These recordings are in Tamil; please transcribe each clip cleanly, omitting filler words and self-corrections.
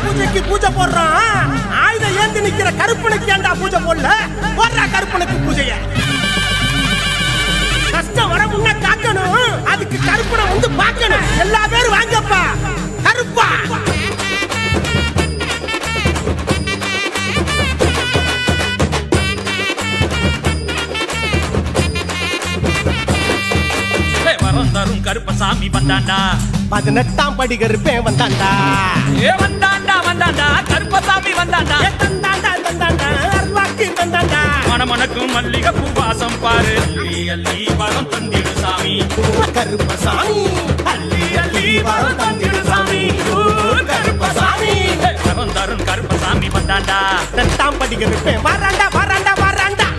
பூஜைக்கு பூஜை போடுறான். ஆயுதம் ஏந்தி நிக்கிற கருப்பனுக்கு ஏண்டா பூஜை போடல? போடுறா கருப்பனுக்கு பூஜைய. கஷ்டம் வர முன்ன காக்கணும், அதுக்கு கருப்பனை வந்து பார்க்கணும். எல்லா பேரும் வாங்கப்பா கருப்பா. தரும் கருப்பசாமி வந்தாண்டா, 18ஆம் படி கருப்பேன் வந்தாண்டா. வந்தாண்டா வந்தாண்டா கருப்பசாமி வந்தாண்டா. தந்தாண்டா தந்தாண்டா அருவாக்கு தந்தாண்டா. மணமணக்கும் மல்லிகை பூவாசம் பாரு. அள்ளி அள்ளி வரம் தந்திடு சாமி கருப்பசாமி. அள்ளி அள்ளி வரம் தந்திடு சாமி கருப்பசாமி. வரம் தரும் கருப்பசாமி வந்தாண்டா. 18ஆம் படி கருப்பேன் வராண்டா வராண்டா வராண்டா.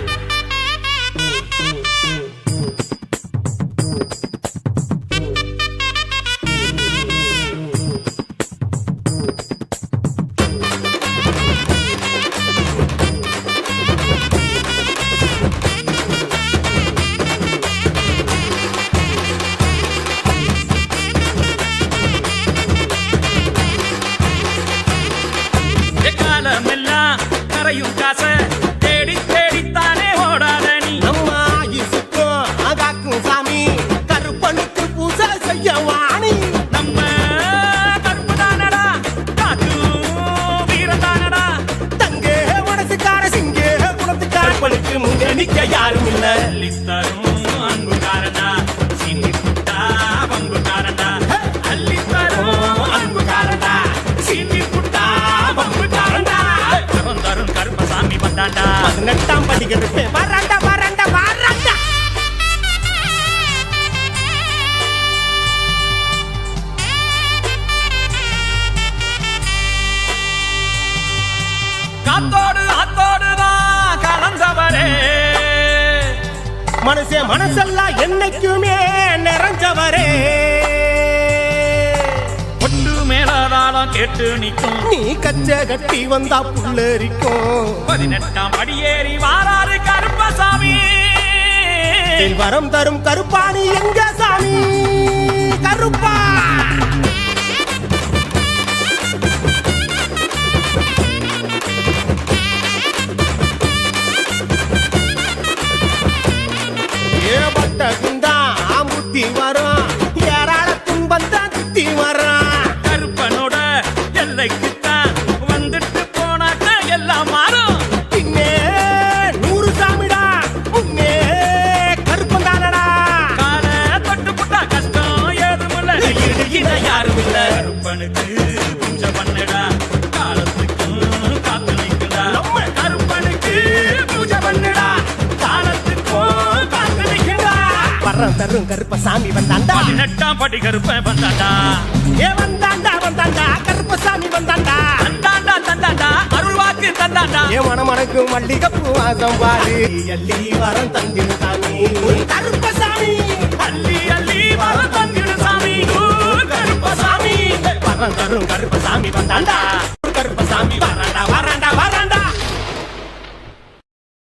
கரையும் காச தேடி தேடித்தானே ஓடாத நீ. நம்ம ஆயுசுக்கும் அகாக்கும் சாமி கருப்பனுக்கு பூஜை செய்ய வாணி. நம்ம கருப்பு தானடா, காக்கும் வீரம் தானடா. தங்கே மனசுக்கார சிங்கே குணத்துக்கார கருப்பனுக்கு முன்னே நிக்க யாரும் இல்ல. அள்ளித்தரும் அன்புக்காரனா, சீனி புட்டா பங்குக்காரனா. அள்ளித்தரும் அன்புக்காரனா, சீனி புட்டா பங்குக்காரனா. தரும் கருப்பசாமி வந்தாண்டா. 18ஆம் படி கருப்பேன் வராண்டா வராண்டா வராண்டா. காத்தோடு ஆத்தோடுதான் கலந்தவரே. மனசெல்லாம் என்னைக்குமே நிறைஞ்சவரே. ஒட்டு மேலாதாரம் கேட்டு நிற்கும், நீ கச்ச கட்டி வந்தா புள்ளரிக்கும். 18ஆம் படியேறி வாராரு கருப்பசாமி. வரம் தரும் கருப்பாணி எங்க சாமி கருப்பா. ஏபட்ட குந்தா முத்தி வரும், ஏராள துன்பந்தான் சுத்தி வரும். கருப்பனோட எல்லைக்குத்தான் வந்துட்டு போனாக்க எல்லாம் மாறும். பின்னே 100 சாமிடா, முன்னே கருப்பந்தானடா. கால தொட்டு புட்டா கஷ்டம் ஏதுமில்ல, இட யாரும் இல்ல. கருப்பனுக்கு பூஜை பண்ணுடா, காலத்துக்கும் காத்து நிற்குடா. கருப்பனுக்கு பூஜை பண்ணுடா, காலத்துக்கும் காத்து நிற்குடா. வரம் தரும் கருப்பசாமி வந்தாண்டா. 18ஆம் படி கருப்பன் வந்தாண்டா. வந்தாண்டா வந்தாண்டா கருப்பசாமி வந்தாண்டா. தந்தாண்டா தந்தாண்டா அருள்வாக்கு தந்தாண்டா. மணமணக்கு மல்லிகை பூவாசம் பாரு. அள்ளி வரம் தந்திரு சாமி கருப்பசாமி. அள்ளி அள்ளி வரம் தந்திடு சாமி கருப்பசாமி. வரம் தரும் கருப்பசாமி வந்தாண்டா.